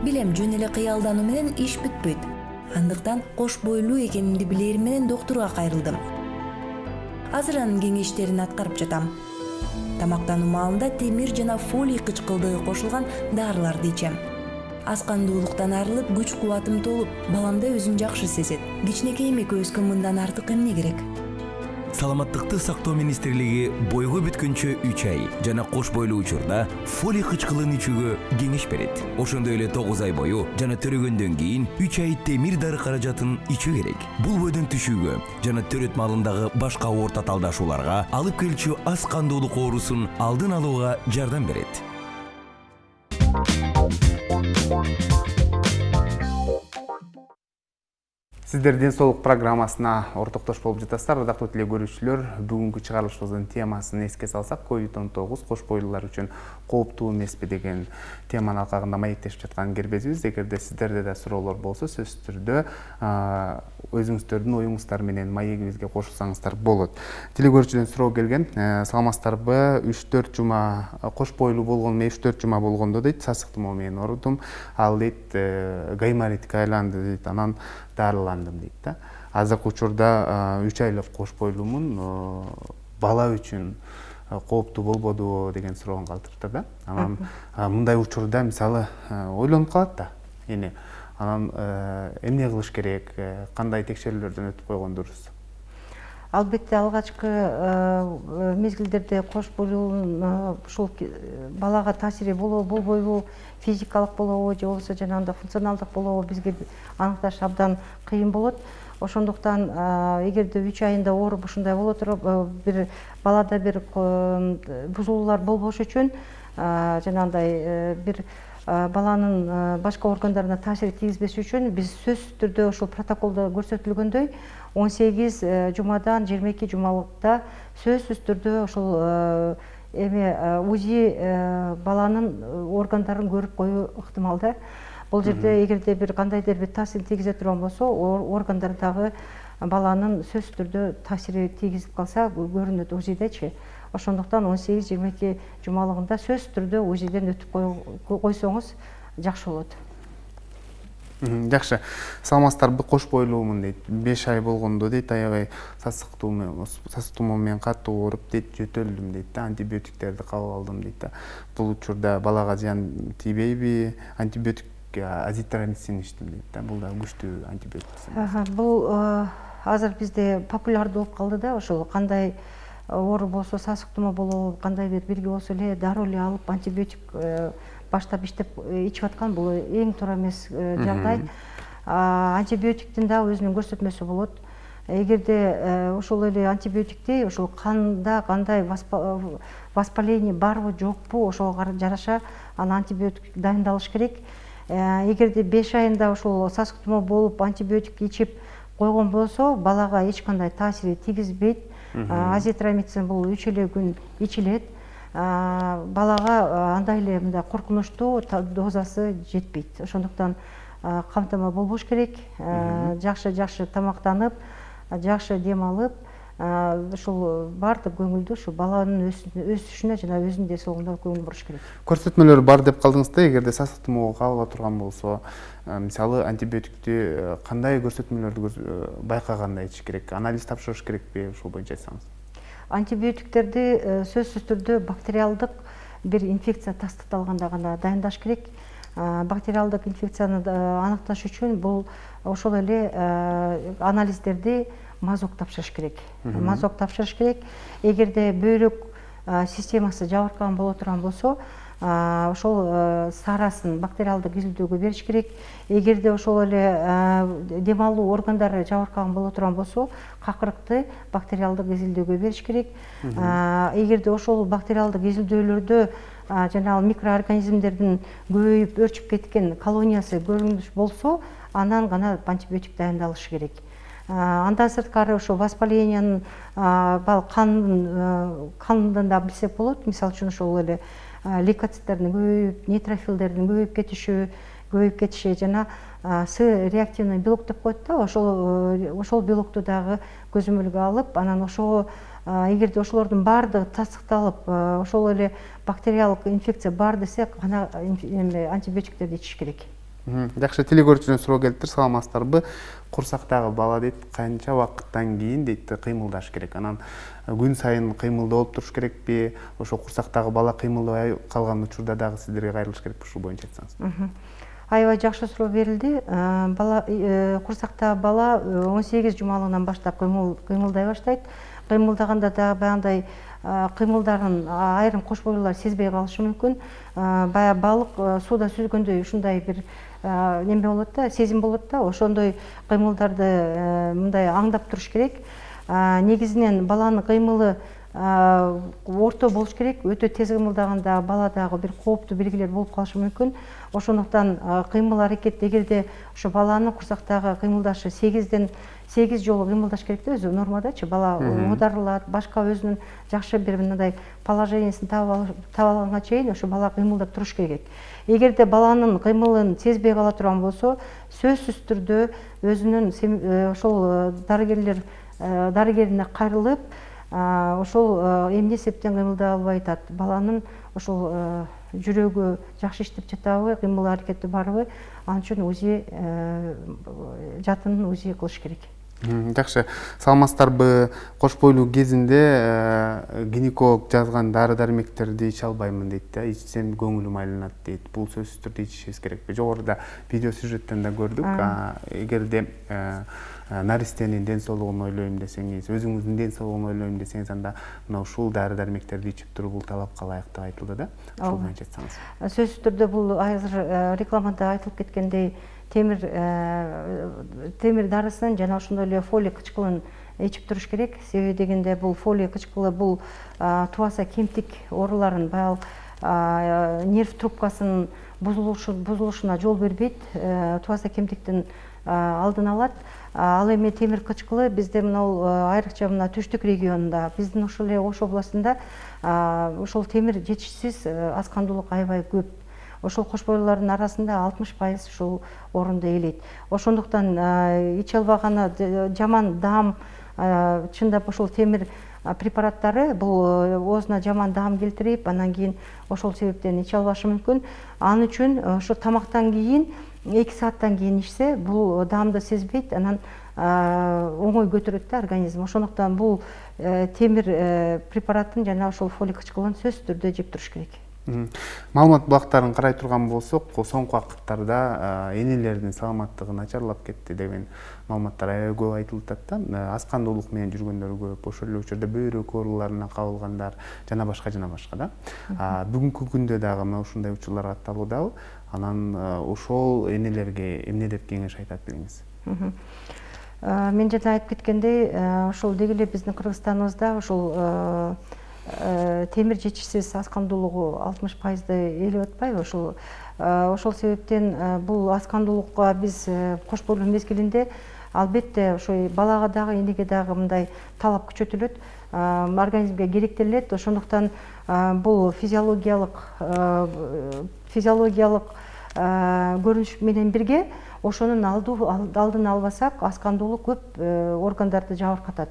Билем, жөн эле кыялдануу менен иш бүтпөйт. Андыктан кош бойлуу экенимди билерим менен доктурга кайрылдым. Азыр анын кеңештерин аткарып жатам. Тамактануу маалында темир жана фолий кычкылдыгы кошулган дарыларды ичем. Аз кандуулуктан арылып, күч-кубатым толуп, балам да өзүн жакшы сезет. Кичинекей эмеке өскөн мындан артык эмне керек? Саламаттыкты сактоо министрлиги бойго бүткөнчө 3 ай жана кош бойлуу учурда фолий кычкылын ичүүгө кеңеш берет. Ошондой эле 9 ай бою жана төрөгөндөн кийин 3 ай темир дары каражатын ичүү керек. Бул бойдон түшүүгө жана төрөт маалындагы башка орто талдашууларга алып келчү аз кандуулук оорусун алдын алууга жардам берет. Сиздер ден соолук программасына ортоктош болуп жатасыздар. Ырдактуу теле көрүүчүлөр, бүгүнкү чыгарылышыбыздын темасын эске салсак, COVID-19 кош бойлуулар үчүн кооптуу эмеспи деген теманын алкагында маектешип жаткан кербезибиз. Эгерде сиздерде да суроолор болсо, сөзсүз түрдө өзүңүздөрдүн оюңуздар менен маегибизге кошулсаңыздар болот. Теле көрүүчүдөн суроо келген. Саламатсыздарбы? 3-4 жума кош бойлуу болгонума 3-4 жума болгондо дейт, сасык тумоо менен оорудум. Ал дейт гайморитке айланды дейт. Анан дарыландым дейт да. Азыркы учурда 3 айлык кош бойлуумун, бала үчүн кооптуу болбодубу деген суроону калтырды да. Анан мындай учурда мисалы ойлонуп калат да. Эне анан эмне кылыш керек, кандай текшерүүлөрдөн өтүп койгон дурус? Албетте алгачкы мезгилдерде кош бойлуунун ушул балага таасири болбойбу, физикалык болобу же болбосо жанагындай функционалдык болобу бизге аныкташ абдан кыйын болот. Ошондуктан эгерде 3 айында ооруп ушундай боло туруп, бир балада бир бузулуулар болбош үчүн жанагындай бир баланын башка органдарына таасир тийгизбеш үчүн биз сөзсүз түрдө ушул протоколдо көрсөтүлгөндөй 18 жумадан 22 жумалыкта сөзсүз түрдө ушул УЗИ баланын органдарын көрүп коюу ыктымал да. Бул жерде эгерде бир кандайдыр бир таасир тийгизе турган болсо, органдардагы баланын сөзсүз түрдө таасири тийгизип калса көрүнөт УЗИдечи. Ошондуктан 18-22 жумалыгында сөзсүз түрдө УЗИден өтүп койсоңуз жакшы болот. Жакшы. Саламатсыздарбы? Кош бойлуумун дейт. 5 ай болгондо дейт, аябай сасык тумоо менен катуу ооруп дейт, жөтөлдүм дейт да, антибиотиктерди кабыл алдым дейт да. Бул учурда балага зыян тийбейби? Антибиотик азитромицин иштим дейт да. Бул да күчтүү антибиотик. Бул азыр бизде популярдуу болуп калды да, ошол кандай оору болсо, сасык тумоо болобу, кандай бир белги болсо эле дароо эле алып антибиотик баштап иштеп ичип аткан. Бул эң туура эмес жагдай. Антибиотиктин да өзүнүн көрсөтмөсү болот. Эгерде ошол эле антибиотикти ошол канда кандай воспаление барбы жокпу, ошого жараша анан антибиотик дайындалыш керек. Эгерде 5 айында ошол сасык тумоо болуп антибиотик ичип койгон болсо, балага эч кандай таасири тийгизбейт. Азитромицин бул 3 эле күн ичилет. Балага андай эле мындай коркунучтуу дозасы жетпейт. Ошондуктан камтама болбош керек. Жакшы тамактанып, жакшы дем алып, ушул баардык көңүлдү ушу баланын өсүшүнө жана өзүнүн ден соолугуна көңүл буруш керек. Көрсөтмөлөр бар деп калдыңыз да. Эгерде сасык тумоого кабыла турган болсо, мисалы антибиотикти кандай көрсөтмөлөрдү байкаганда ичиш керек? Анализ тапшырыш керекпи? Ушул боюнча айтсаңыз. Антибиотиктерди сөзсүз түрдө бактериалдык бир инфекция тастыкталганда гана дайындаш керек. Бактериалдык инфекцияны аныкташ үчүн бул ошол эле анализдерди мазок тапшырыш керек. Эгерде бөйрөк системасы жабыркаган боло турган болсо, ошол саарасын бактериалдык изилдөөгө бериш керек. Эгерде ошол эле дем алуу органдары жабыркаган боло турган болсо, какырыкты бактериалдык изилдөөгө бериш керек. Эгерде ошол бактериалдык изилдөөлөрдө жанагы микроорганизмдердин көбөйүп өрчүп кеткен колониясы көрүнүш болсо, анан гана антибиотик дайындалышы керек. Андан сырткары ошо воспалениянын кандын да билсек болот. Мисалы үчүн ошол эле лейкоциттердин көбөйүп, нейтрофилдердин көбөйүп кетиши жана С реактивный белок деп коет да, ошол белокту дагы көзөмөлгө алып, анан ошого эгерде ошолордун баардыгы тастыкталып, ошол эле бактериялык инфекция бар десек, ана антибиотиктерди ичиш керек. Жакшы, телегөрүүчүдөн суроо келиптир, саламатсыздарбы? Курсактагы бала дейт, канча убакыттан кийин дейт кыймылдаш керек? Анан күн сайын кыймылда болуп туруш керекпи? Ошо курсактагы бала кыймылдабай калган учурда дагы сиздерге кайрылыш керекпи? Ушул боюнча айтсаңыз. Аябай жакшы суроо берилди. Курсактагы бала 18 жумалыгынан баштап кыймылдай баштайт. Кыймылдаганда дагы баягындай кыймылдарын айрым кош бойлуулар сезбей калышы мүмкүн. Бая балык сууда сүзгөндөй ушундай бир неме болот да, сезим болот да, ошондой кыймылдарды мындай аңдап туруш керек. Негизинен баланын кыймылы орто болуш керек. Өтө тез кыймылдаганда баладагы бир кооптуу белгилер болуп калышы мүмкүн. Ошондуктан кыймыл аракет эгерде ошо баланын курсактагы кыймылдашы 8 жолу кыймылдаш керек да, өзү нормадачы. Бала оодарылат, башка өзүнүн жакшы бир мындай положениясын таап алганга чейин ошо бала кыймылдап туруш керек. Эгерде баланын кыймылын сезбей кала турган болсо, сөзсүз түрдө өзүнүн ошол дарыгерине кайрылып, ошол эмне себептен кыймылдай албай атат, баланын ошол жүрөгү жакшы иштеп жатабы, кыймыл аракети барбы, ал үчүн УЗИ жатын УЗИ кылыш керек. Жакшы, саламатсыздарбы? Кош бойлуу кезинде гинеколог жазган дары-дармектерди иче албаймын дейт да, ичсем көңүлүм айланат дейт. Бул сөзсүз түрдө ичишибиз керекпи? Жогоруда видео сюжеттен да көрдүк. Эгерде наристенин ден соолугун ойлойм десеңиз, өзүңүздүн ден соолугун ойлойм десеңиз, анда мына ушул дары-дармектерди ичип туруп бул талапка ылайык деп айтылды да. Ушул боюнча айтсаңыз. Сөзсүз түрдө бул азыр рекламада айтылып кеткендей темир дарысын жана ошондой эле фолий кычкылын ичип туруш керек. Себеби дегенде бул фолий кычкылы бул туаса кемтик ооруларын, баягы нерв трубкасынын бузулушуна жол бербейт, туаса кемтиктин алдын алат. Ал эми темир кычкылы бизде мына айрыкча мына түштүк регионунда, биздин ошол эле Ош областында ошол темир жетишсиз аскандуулук аябай көп. Ошол кош бойлуулардын арасында 60% ушул орунду ээлейт. Ошондуктан иче албаганы жаман даам, чындап ошол темир препараттары бул оозуна жаман даам келтирип, анан кийин ошол себептен иче албашы мүмкүн. Ал үчүн ошо тамактан кийин 2 сааттан кийин ичсе, бул даамды сезбейт, анан оңой көтөрөт да организм. Ошондуктан бул темир препаратын жана ошол фолий кычкылын сөзсүз түрдө жеп туруш керек. Маалымат булактарын карай турган болсок, соңку убакыттарда энелердин саламаттыгы начарлап кетти деген маалыматтар аябай көп айтылып атат да. Аскандуулук менен жүргөндөр көп, ошол эле учурда бөйрөк ооруларына кабылгандар жана башка да. Бүгүнкү күндө дагы мына ушундай учурлар катталуудабы? Анан ошол энелерге эмне деп кеңеш айтат билиңиз? Мен жана айтып кеткендей, ошол деги эле биздин Кыргызстаныбызда ошол темир жетишсиз аскандуулугу 60%-ды ээлеп атпайбы? Ошол себептен бул аскандуулукка биз кош бойлуу мезгилинде албетте ошо балага дагы энеге дагы мындай талап күчөтүлөт, организмге керектелет. Ошондуктан бул физиологиялык көрүнүш менен бирге ошонун алдын албасак, аскандуулук көп органдарды жабыркатат.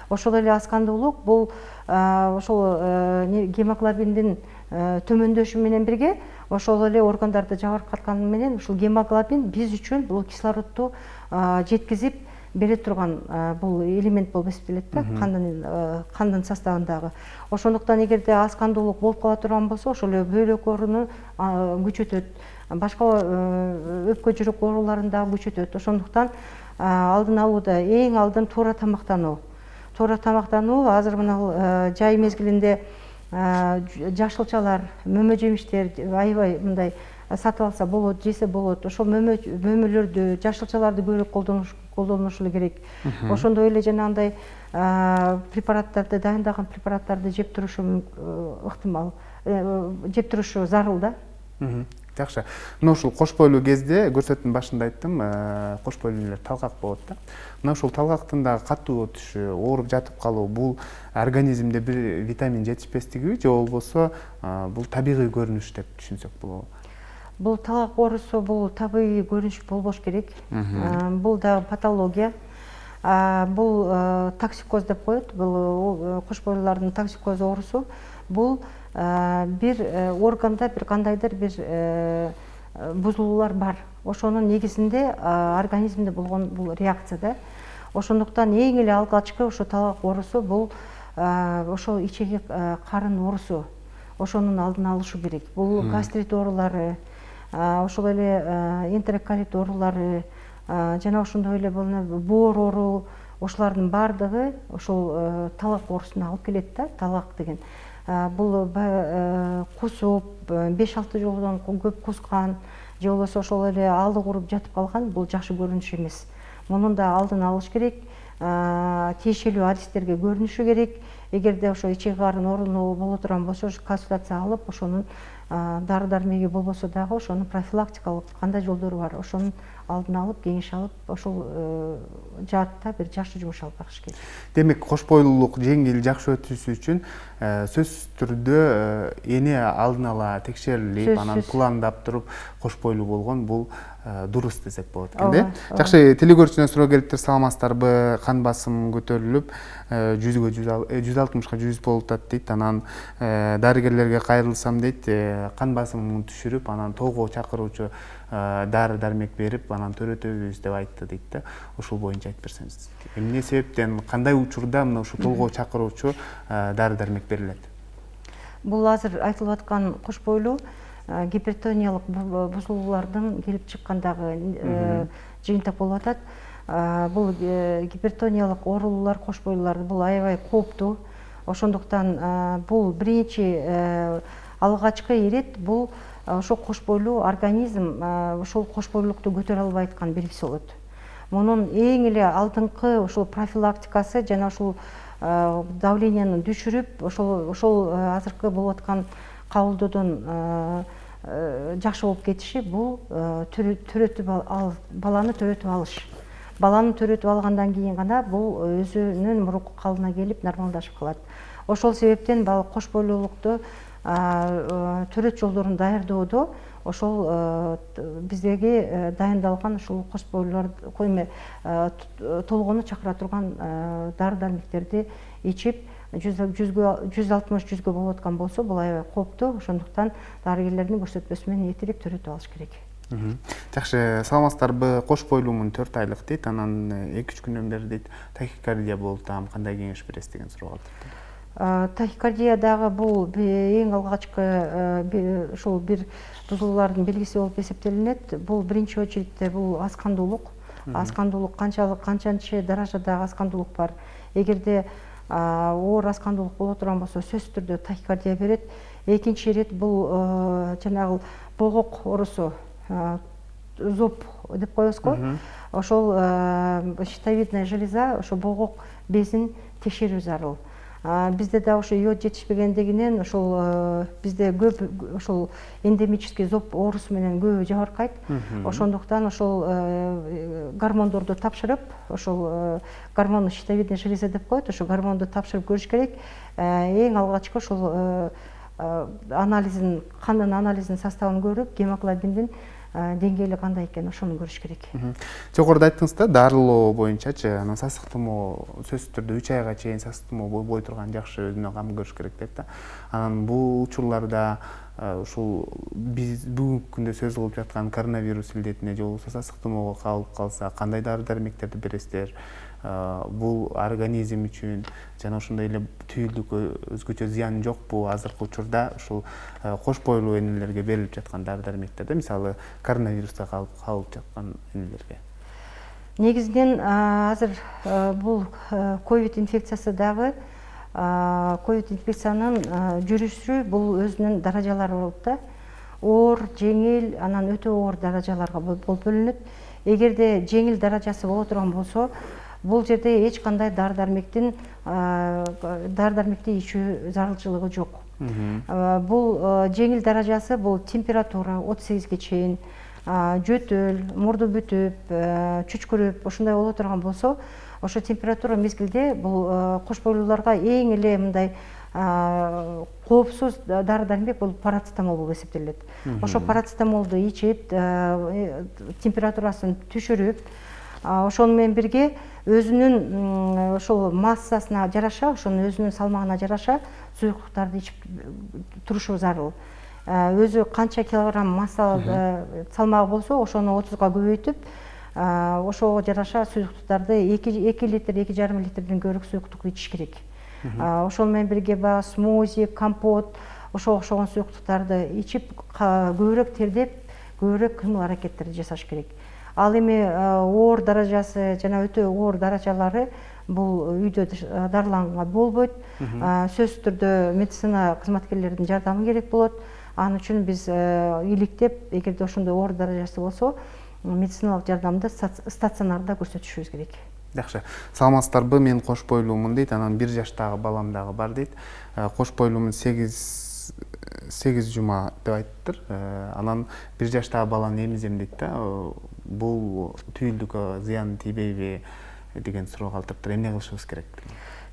Ошол эле аскандуулук бул ошол гемоглобиндин төмөндөшү менен бирге ошол эле органдарды жабыркатканы менен ушул гемоглобин биз үчүн бул кислородду жеткизип бере турган бул элемент болуп эсептелет да, кандын составындагы. Ошондуктан эгерде аскандуулук болуп кала турган болсо, ошол эле бөйрөк ооруну күчөтөт, башка өпкө жүрөк ооруларын дагы күчөтөт. Ошондуктан алдын алууда эң алдын туура тамактануу. Азыр мына жай мезгилинде жашылчалар, мөмө жемиштер аябай мындай сатып алса болот, жесе болот. Ошол мөмөлөрдү, жашылчаларды көбүрөөк колдонушу керек. Ошондой эле жанагындай препараттарды, дайындаган препараттарды жеп турушу ыктымал, жеп турушу зарыл да. Жакшы. Мына ушул кош бойлуу кезде көрсөтүүнүн башында айттым, кош бойлуу энелер талгак болот да. Мына ушул талгактын дагы катуу өтүшү, ооруп жатып калуу бул организмде бир витамин жетишпестигиби же болбосо бул табигый көрүнүш деп түшүнсөк болобу? Бул талгак оорусу бул табигый көрүнүш болбош керек. Бул да патология. Бул токсикоз деп коет. Бул кош бойлуулардын токсикоз оорусу. Бул бир органда бир кандайдыр бир бузулуулар бар. Ошонун негизинде организмде болгон бул реакция да. Ошондуктан эң эле алгачкы ошо талгак оорусу бул ошо ичеги карын оорусу. Ошонун алдын алышы керек. Бул гастрит оорулары, ошол эле энтероколит оорулары, жана ошондой эле боор оору, ошолордун баардыгы ошол талгак оорусуна алып келет да, талгак деген. Бул кусуп, 5-6 жолдон көп кускан, же болбосо ошол эле алды куруп жатып калган, бул жакшы көрүнүш эмес. Мунун да алдын алыш керек, тиешелүү адистерге көрүнүшү керек. Эгерде ошо ичеги карын оорунуу боло турган болсо, консультация алып, ошонун дары дармеги болбосо дагы ошонун профилактикалык кандай жолдору бар, ошонун алдын алып, кеңеш алып, ошол жаатта бир жакшы жумуш алып барыш керек. Демек, кош бойлуулук жеңил жакшы өтүшү үчүн сөзсүз түрдө эне алдын ала текшерилип, анан пландап туруп кош бойлуу болгон бул дурус десек болот экен да. Жакшы, телегөрүүчүнөн суроо келиптир, саламатсыздарбы? Кан басым көтөрүлүп, 160-га 100 болуп атат дейт. Анан дарыгерлерге кайрылсам дейт, кан басымын түшүрүп, анан тоого чакыруучу дары дармек берип, анан төрөтөбүз деп айтты дейт да. Ошол боюнча айтып берсеңиз. Эмне себептен, кандай учурда мына ушу тоого чакыруучу дары дармек берилет? Бул азыр айтылып аткан кош бойлуу гипертониялык бузулуулардын келип чыккандагы жыйынтык болуп атат. Бул гипертониялык оорулуулар, кош бойлуулар бул аябай кооптуу. Ошондуктан бул биринчи алгачкы ирет бул ошо кош бойлуу организм ошол кош бойлуулукту көтөрө албай аткан белгиси болот. Мунун эң эле алдыңкы ошол профилактикасы жана ошол давленияны түшүрүп, ошол азыркы болуп аткан кабылдоодон жакшы болуп кетиши бул баланы төрөтүп алыш. Баланы төрөтүп алгандан кийин гана бул өзүнүн мурунку калыбына келип нормалдашып калат. Ошол себептен кош бойлуулукту төрөт жолдорун даярдоодо ошол биздеги дайындалган ушул кош бойлуулар толгону чакыра турган дары дармектерди ичип 160-100 болуп аткан болсо бул аябай кооптуу. Ошондуктан дарыгерлердин көрсөтмөсү менен эртерээк төрөтүп алыш керек. Жакшы, саламатсыздарбы? Кош бойлуумун 4 айлык дейт, анан 2-3 күндөн бери дейт тахикардия болуп атам, кандай кеңеш бересиз деген суроо калды. Тахикардия дагы бул эң алгачкы ушул бир бузулуулардын белгиси болуп эсептелинет. Бул биринчи очередте бул аскандуулук. Аскандуулук канчанчы даражадагы аскандуулук бар. Эгерде оор аскандуулук боло турган болсо сөзсүз түрдө тахикардия берет. Экинчи ирет бул жанагы богок оорусу, зоб деп коебуз го. Ошол щитовидная железа, ошо богок безин текшерүү зарыл. Бизде да ошо йод жетишпегендигинен ошол бизде көп ошол эндемический зоб оорусу менен көбү жабыркайт. Ошондуктан ошол гормондорду тапшырып, ошол гормону щитовидная железа деп коет, ошо гормонду тапшырып көрүш керек. Эң алгачкы ошол анализин, кандын анализин составын көрүп, гемоглобиндин деңгээли кандай экенин ошону көрүш керек. Жогоруда айттыңыз да, дарылоо боюнчачы, анан сасык тумоо сөзсүз түрдө 3 айга чейин сасык тумоо болбой турган жакшы өзүнө кам көрүш керек дейт да. Анан бул учурларда ушул биз бүгүнкү күндө сөз кылып жаткан коронавирус илдетине же болбосо сасык тумоого кабылып калса, кандай дары дармектерди бересиздер? Бул организм үчүн жана ошондой эле түйүлдүккө өзгөчө зыяны жокпу? Азыркы учурда ушул кош бойлуу энелерге берилип жаткан дары дармектерде, мисалы коронавируска кабылып жаткан энелерге. Негизинен азыр бул ковид инфекциясы дагы ковид инфекциянын жүрүшү бул өзүнүн даражалары болот да. Оор, жеңил, анан өтө оор даражаларга болуп бөлүнөт. Эгерде жеңил даражасы боло турган болсо, бул жерде эч кандай дары дармекти ичүү зарылчылыгы жок. Бул жеңил даражасы бул температура 38ге чейин, жөтөл, мурду бүтүп, чүчкүрүп ошондой боло турган болсо, ошо температура мезгилде бул кош бойлууларга эң эле мындай коопсуз дары-дармек бул парацетамол болуп эсептелет. Ошо парацетамолду ичип, температурасын түшүрүп, ошону менен бирге өзүнүн ошол массасына жараша, ошонун өзүнүн салмагына жараша суюктуктарды ичип турушу зарыл. Өзү канча килограмм масса салмагы болсо, ошону 30га көбөйтүп, ошого жараша суюктуктарды 2 литр, 2,5 литрден көбүрөөк суюктук ичиш керек. Ошону менен бирге баягы смузи, компот, ошого окшогон суюктуктарды ичип, көбүрөөк тердеп, көбүрөөк кыймыл аракеттерди жасаш керек. Ал эми оор даражасы жана өтө оор даражалары бул үйдө дарыланганга болбойт. Сөзсүз түрдө медицина кызматкерлеринин жардамы керек болот. Анын үчүн биз иликтеп, эгерде ошондой оор даражасы болсо, медициналык жардамды стационарда көрсөтүшүбүз керек. Жакшы. Саламатсыздарбы? Мен кош бойлуумун дейт. Анан 1 жаштагы балам дагы бар дейт. Кош бойлуумун 8 жума деп айттыр. Анан 1 жаштагы баланы эмизем дейт да. Бул түйүлдүккө зыян тийбейби деген суроо калтырыптыр. Эмне кылышыбыз керек?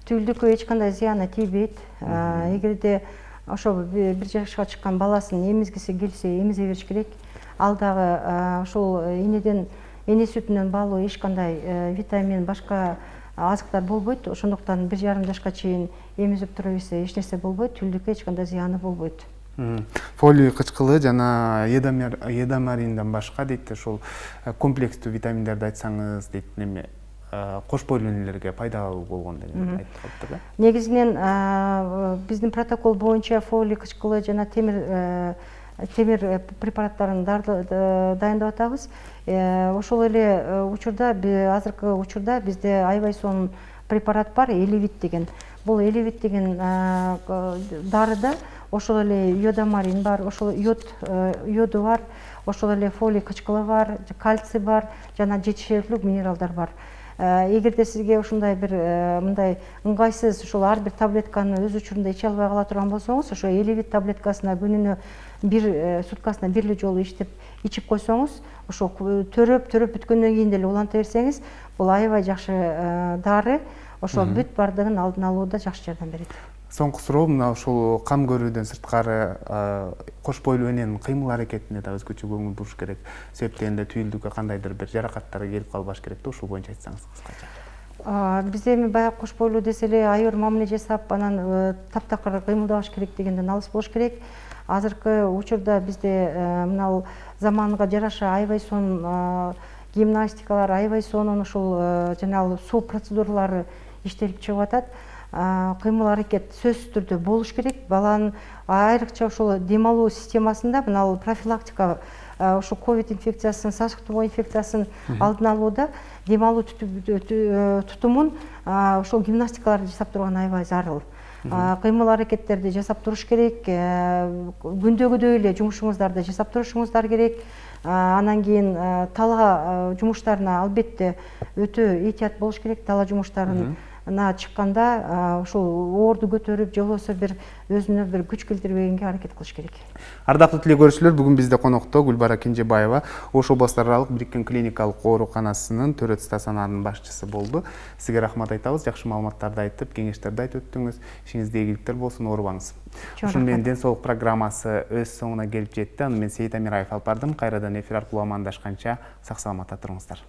Түйүлдүккө эч кандай зыяны тийбейт. Эгерде ошо 1 жашка чыккан баласын эмизгиси келсе, эмизе бериш керек. Ал дагы ошол эне сүтүнөн баалуу эч кандай витамин, башка азыктар болбойт. Ошондуктан 1,5 жашка чейин эмизип тура берсе эч нерсе болбойт, түйүлдүккө эч кандай зыяны болбойт. Фолий кычкылы жана едамариндан башка дейт, ошол комплекстүү витаминдерди айтсаңыз дейт, неме кош бойлуу энелерге пайдалуу болгон деп айтып калыптыр да. Негизинен биздин протокол боюнча фолий кычкылы жана темир препараттарын дайындап атабыз. Ошол эле учурда, азыркы учурда бизде Айвайсон препарат бар, Элевит деген. Бул Элевит деген дарыда ошол эле йодамарин бар, ошол йоду бар, ошол эле фолий кычкылы бар, кальций бар, жана жетишерлик минералдар бар. Эгерде сизге ушундай бир мындай ыңгайсыз ушул ар бир таблетканы өз учурунда иче албай кала турган болсоңуз, ошо Элевит таблеткасына күнүнө суткасына 1 эле жолу ичип койсоңуз, ошо төрөп бүткөндөн кийин деле уланта берсеңиз, бул аябай жакшы дары, ошол бүт бардыгын алдын алууда жакшы жардам берет. Соңку суроо, мына ушул кам көрүүдөн сырткары кош бойлуу эненин кыймыл аракетине да өзгөчө көңүл буруш керек. Себептенде түйүлдүккө кандайдыр бир жаракаттар келип калбаш керек да, ушул боюнча айтсаңыз кыскача. Биз эми баягы кош бойлуу десе эле айыр мамиле жасап, анан таптакыр кыймылдабаш керек дегенден алыс болуш керек. Азыркы учурда бизде мына заманга жараша Айвайсон гимнастикалар, Айвайсонун ушул жанагы суу процедуралары иштелип чыгып атат. Кыймыл аракет сөзсүз түрдө болуш керек. Баланын айрыкча ошол дем алуу системасында мына профилактика, ошо ковид инфекциясын, сасык тубоо инфекциясын алдын алууда дем алуу тутумун ошол гимнастикаларды жасап турган аябай зарыл. Кыймыл аракеттерди жасап туруш керек. Күндөгүдөй эле жумушуңуздарды жасап турушуңуздар керек. Анан кийин тала жумуштарына албетте өтө этият болуш керек. Тала жумуштарын чыкканда ошол оорду көтөрүп, же болбосо бир өзүнө бир күч келтирбегенге аракет кылыш керек. Ардактуу теле көрүүчүлөр, бүгүн бизде конокто Гүлбара Кенжебаева, Ош облусту аралык бириккен клиникалык ооруканасынын төрөт стационарынын башчысы болду. Сизге рахмат айтабыз, жакшы маалыматтарды айтып, кеңештерди айтып өттүңүз. Ишиңизде ийгиликтер болсун, оорубаңыз. Ушун менен Ден соолук программасы өз соңуна келип жетти. Аны мен Сейит Амираев алып бардым. Кайрадан эфир аркылуу амандашканча сак саламатта туруңуздар.